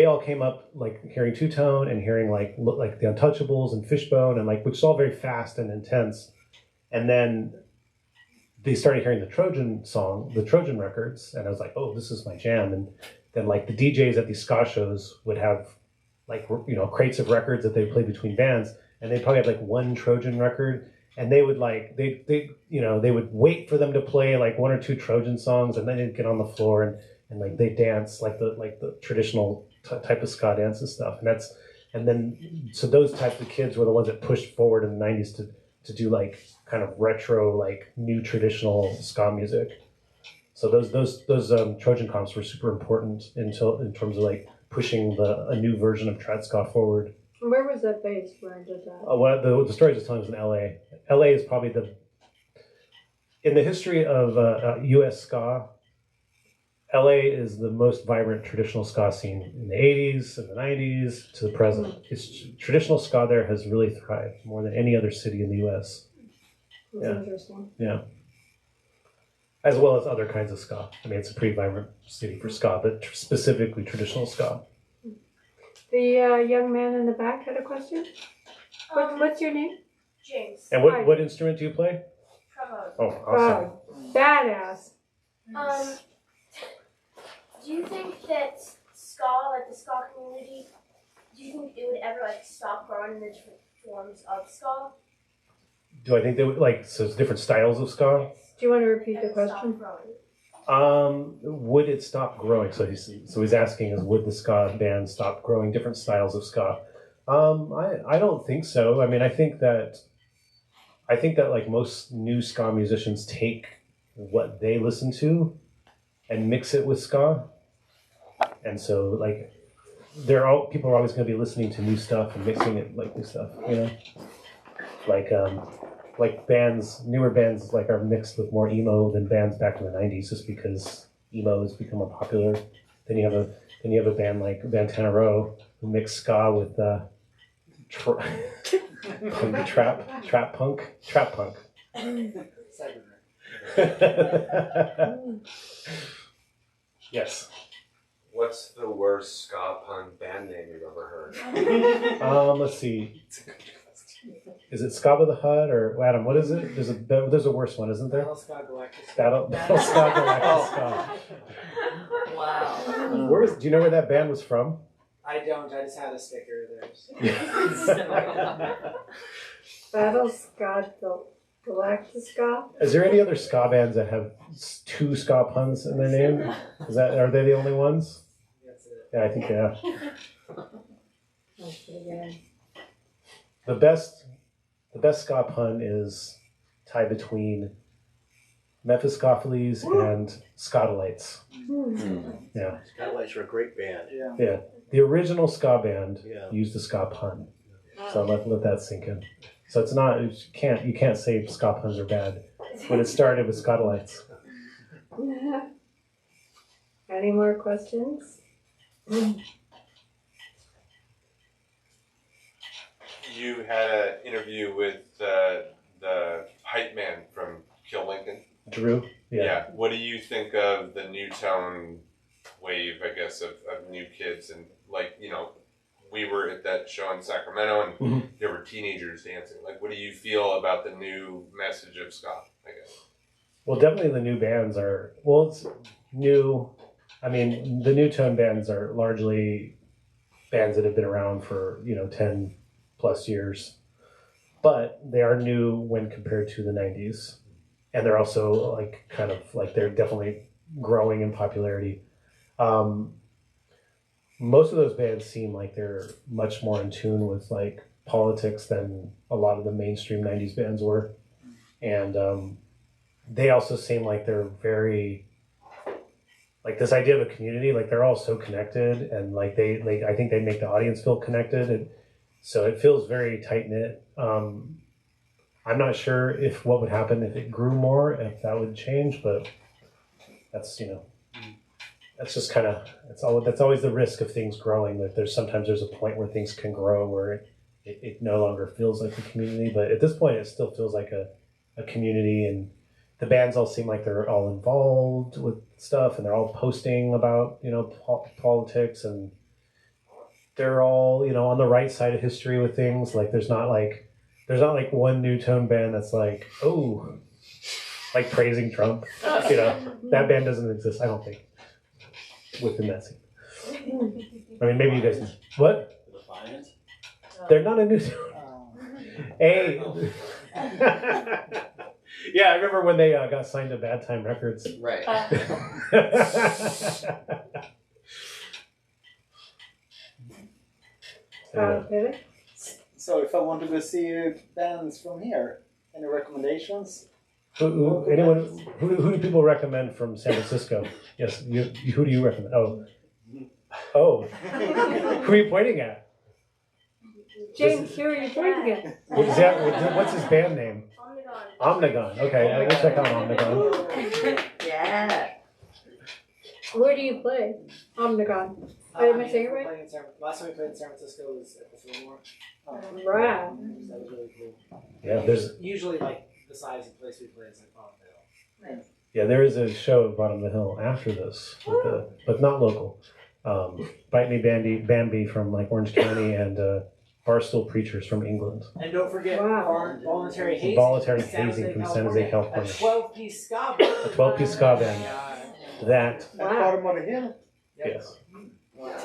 all came up like hearing Two Tone and hearing like the Untouchables and Fishbone, and like, which is all very fast and intense. And then they started hearing the Trojan records, and I was like, oh, this is my jam. And then like the DJs at these ska shows would have like, you know, crates of records that they play between bands, and they'd probably have like one Trojan record, and they would like they would wait for them to play like one or two Trojan songs, and then they'd get on the floor and like they dance like the traditional type of ska dance and stuff. And then so those types of kids were the ones that pushed forward in the 90s to do like kind of retro, like new traditional ska music. So those Trojan comps were super important in terms of like pushing a new version of trad ska forward. Where was that based? Where did that? Well, the story I was telling was in LA. LA is probably in the history of US ska, LA is the most vibrant traditional ska scene in the 80s and the 90s to the present. It's traditional ska there has really thrived more than any other city in the US. That's interesting. Yeah. As well as other kinds of ska. I mean, it's a pretty vibrant city for ska, but specifically traditional ska. The young man in the back had a question. What's your name? James. And what instrument do you play? Trombone. Oh, awesome. Wow, badass. Do you think that ska, like the ska community, do you think it would ever like stop growing in the different forms of ska? Do I think they would so it's different styles of ska? Do you want to repeat the Ever stop question? growing? Would it stop growing? So he's asking would the ska band stop growing different styles of ska? I don't think so. I mean, I think that like most new ska musicians take what they listen to and mix it with ska. And so like people are always going to be listening to new stuff and mixing it like new stuff, you know? Like newer bands like are mixed with more emo than bands back in the 90s, just because emo has become more popular. Then you have a band like Santana Row who mix ska with trap punk. Yes. What's the worst ska punk band name you've ever heard? Let's see. Is it Ska the Hut or Adam? What is it? There's a worse one, isn't there? Battle Ska Galactus. Battle Ska Galactus Ska. Wow. Do you know where that band was from? I don't. I just had a sticker of theirs. Battle Ska Galactus Ska. Is there any other ska bands that have two ska puns in their name? Are they the only ones? That's it. Yeah, I think they are. That's pretty good. The best ska pun is tied between Mephistopheles and Scotalites. Yeah. Scotalites are a great band. Yeah. The original ska band Yeah. used a ska pun. So let that sink in. So it's not, you can't say ska puns are bad, but it started with Scotalites. Any more questions? You had an interview with the hype man from Kill Lincoln. Drew? Yeah. What do you think of the new tone wave, I guess, of new kids? And like, you know, we were at that show in Sacramento and there were teenagers dancing. Like, what do you feel about the new message of ska, I guess? Well, definitely the new bands it's new. I mean, the new tone bands are largely bands that have been around for, 10 plus years. But they are new when compared to the 90s. And they're also they're definitely growing in popularity. Most of those bands seem like they're much more in tune with like politics than a lot of the mainstream 90s bands were. And they also seem like they're very, like this idea of a community, like they're all so connected, and like I think they make the audience feel connected. And so it feels very tight knit. I'm not sure if what would happen if it grew more, if that would change, but that's, that's just kind of, that's always the risk of things growing, that there's a point where things can grow where it no longer feels like a community. But at this point, it still feels like a community, and the bands all seem like they're all involved with stuff, and they're all posting about, politics, and they're all, on the right side of history with things. Like there's not like one new tone band that's like, oh, like praising Trump. That band doesn't exist, I don't think, within that scene. I mean, maybe you guys know. What? Defiant? They're not a new tone. Hey. Yeah, I remember when they got signed to Bad Time Records. Right. Really? So if I want to go see bands from here, any recommendations? Who do people recommend from San Francisco? Yes, who do you recommend? Oh, who are you pointing at? James, who are you pointing at? What's his band name? Omnigon. Omnigon. Okay, I will check out Omnigon. Yeah. Where do you play? Omnigon. Am I saying it right? Last time we played in San Francisco was at the Fillmore. Right. That was really cool. Yeah, there's Usually like the size of the place we play is like Palmdale. Yeah, there is a show at Bottom of the Hill after this, but not local. Bite Me Bambi from like Orange County, and Barstool Preachers from England. And don't forget voluntary hazing. Voluntary hazing from San Jose, California. A 12-piece ska band. A 12-piece ska band. That. At Bottom of the Hill? Yes.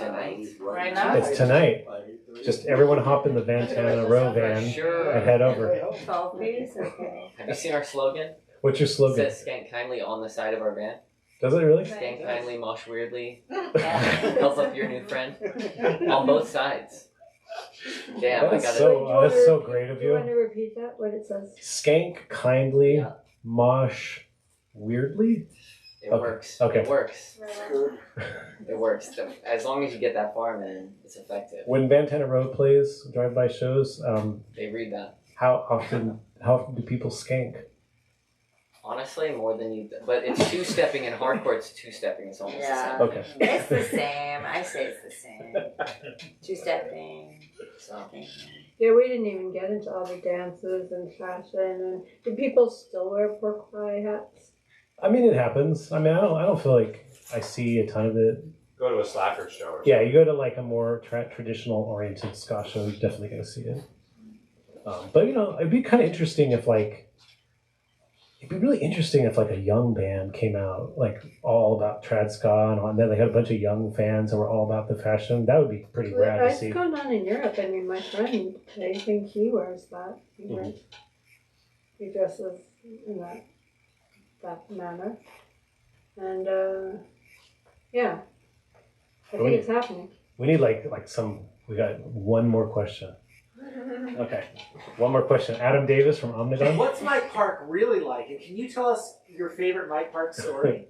Tonight. Right now? It's tonight. Just everyone hop in the Vantana Row van Sure. and head over. 12 days? Okay. Have you seen our slogan? What's your It slogan? says "Skank kindly" on the side of our van. Does it really? Skank kindly, mosh weirdly. Help up your new friend. On both sides. Damn, I That's got so, it. that's so great of Do you want you. to repeat that? What it says? Skank kindly, Yeah. mosh weirdly. It Okay. works. Okay. It works. Good. It works. As long as you get that far, man, it's effective. When Vantana Row plays drive-by shows, They read that. how often do people skank? Honestly, more than you. But it's two-stepping in hardcore. It's two-stepping. It's almost Yeah. the Okay. It's the same. I say it's the same. Two-stepping. same. So. Yeah, we didn't even get into all the dances and fashion. And do people still wear pork pie hats? I mean, it happens. I mean, I don't feel like I see a ton of it. Go to a slacker show. Or Yeah, you go to like a more traditional oriented ska show, you're definitely going to see it. But it'd be kind of interesting if it'd be really interesting if like a young band came out like all about trad ska, and then they had a bunch of young fans who were all about the fashion. That would be pretty rad to It's see. going on in Europe. I mean, my friend, I think he wears that. He dresses in that manner. And, yeah. I think it's happening. We need we got one more question. Okay, one more question. Adam Davis from Omnigon. What's Mike Park really like? And can you tell us your favorite Mike Park story?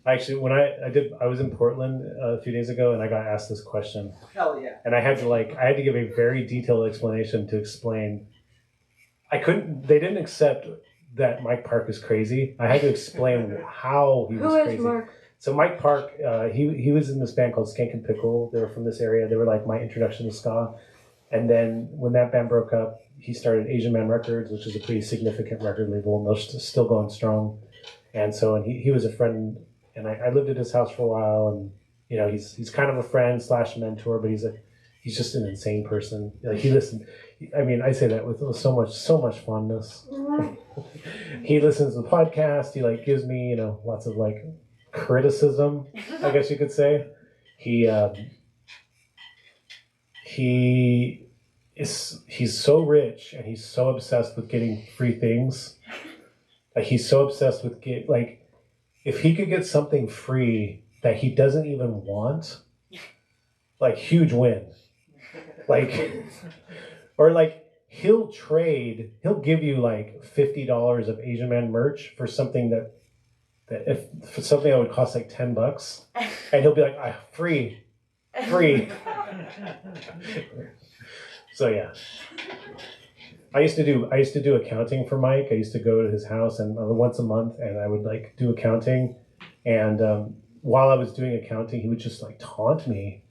Actually, when I was in Portland a few days ago, and I got asked this question, Hell yeah. and I had to give a very detailed explanation to explain. They didn't accept that Mike Park is crazy. I had to explain how he was Who crazy. is Mark? So Mike Park, he was in this band called Skank and Pickle. They were from this area. They were like my introduction to ska. And then when that band broke up, he started Asian Man Records, which is a pretty significant record label, and they're still going strong. And so, and he was a friend, and I lived at his house for a while, and he's kind of a friend / mentor, but he's just an insane person. Like he listened. I mean, I say that with so much fondness. He listens to the podcast. He gives me lots of criticism, I guess you could say. He's so rich, and he's so obsessed with getting free things. He's so obsessed with if he could get something free that he doesn't even want, huge win. Like, or like he'll give you like $50 of Asian Man merch for something that for something that would cost like $10, and he'll be like, free. So yeah. I used to do accounting for Mike. I used to go to his house and once a month, and I would like do accounting. And while I was doing accounting, he would just like taunt me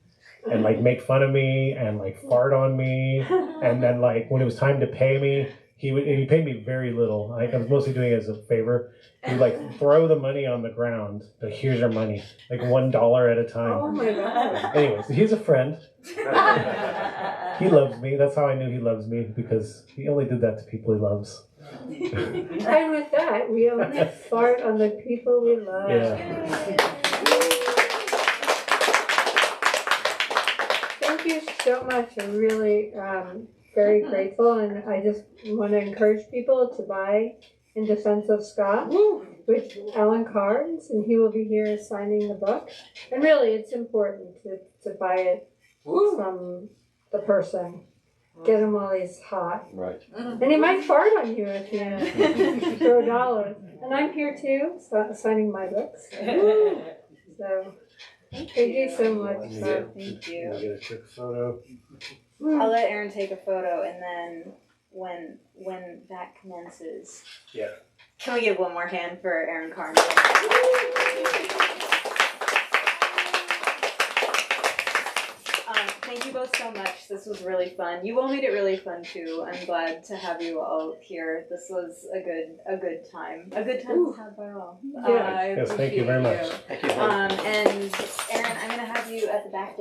and like make fun of me and like fart on me. And then like when it was time to pay me, he paid me very little. Like I was mostly doing it as a favor. He would like throw the money on the ground. Like, here's your money, like $1 at a time. Oh my God. Anyways, he's a friend. He loves me. That's how I knew he loves me, because he only did that to people he loves. And with that, we only fart on the people we love. Yeah. Thank you so much. I'm really very grateful, and I just want to encourage people to buy In Defense of Ska with Alan Carnes, and he will be here signing the book. And really, it's important to buy it from the person. Get him while he's hot. Right. And he might fart on you if you throw $1. And I'm here too, signing my books. So, thank you so much. Thank you. Can I get a quick photo? I'll let Aaron take a photo, and then when that commences. Yeah. Can we give one more hand for Aaron Carnes? Thank you both so much. This was really fun. You all made it really fun too. I'm glad to have you all here. This was a good time. A good time to have by all. Yeah. I Yes, thank you very appreciate much. you. And Aaron, I'm gonna have you at the back.